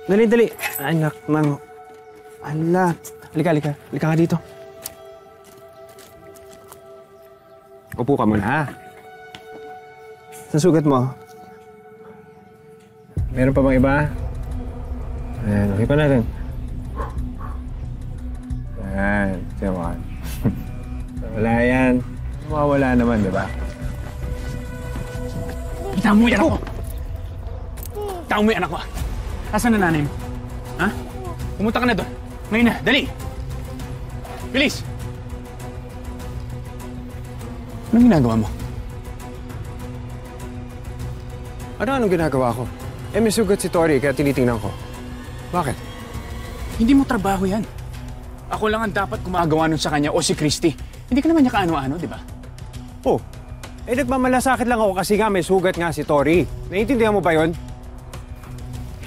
Dali, dali. Anak ng... Ala. Halika, halika. Halika nga dito. Upo ka muna, ha? Sa sugat mo. Meron pa bang iba? Ayan, okay pa natin. Ayan, siya wala yan. Mawawala naman, di ba? Itaw mo yan ako! Itaw mo yan ako! Asan na nanay mo? Ha? Pumunta ka na doon. Ngayon na, dali! Bilis! Anong ginagawa mo? Anong ginagawa ko? Eh, may sugat si Tori, kaya tinitingnan ko. Bakit? Hindi mo trabaho yan. Ako lang ang dapat gumagawa nun sa kanya o si Christy. Hindi ka naman niya kaano-ano, di ba? Oh, eh nagmamalasakit lang ako kasi nga may sugat nga si Tori. Naiintindihan mo ba yon?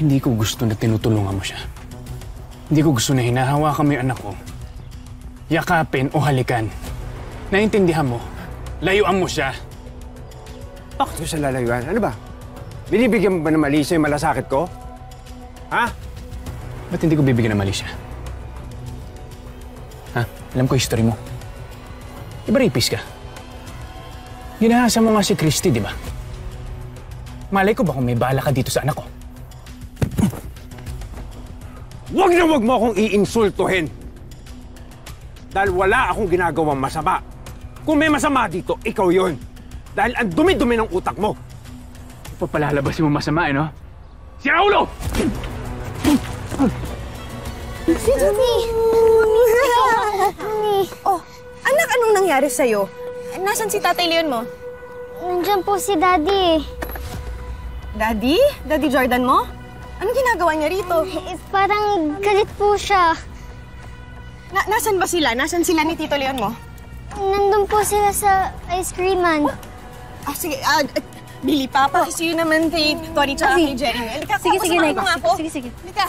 Hindi ko gusto na tinutulungan mo siya. Hindi ko gusto na hinahawakan mo yung anak ko. Yakapin o halikan. Naiintindihan mo? Layuan mo siya. Bakit ko siya lalayuan? Ano ba? Binibigyan mo ba ng mali siya yung malasakit ko? Ha? Ba't hindi ko bibigyan ng mali siya? Ha? Alam ko history mo. Di ba rapist ka? Ginahasa mo nga si Christy, di ba? Malay ko ba kung may bala ka dito sa anak ko? Huwag na huwag mo akong iinsultuhin! Dahil wala akong ginagawang masama. Kung may masama dito, ikaw yon. Dahil ang dumi-dumi ng utak mo. Papalalabasin mo masama, eh, no? Si Raulo! Si Daddy! Mami! Oh, anak, anong nangyari sa'yo? Nasaan si Tatay Leon mo? Nandiyan po si Daddy. Daddy? Daddy Jordan mo? Anong ginagawa niya rito? Parang galit po siya. Nasaan ba sila? Nasaan sila ni Tito Leon mo? Nandun po sila sa ice cream man. Sige, Billy, Papa, kasi yun naman kay Tori tsaka kay Jerry. Halika, Sige, kasama Nay. mo nga ako. Sige. Halika.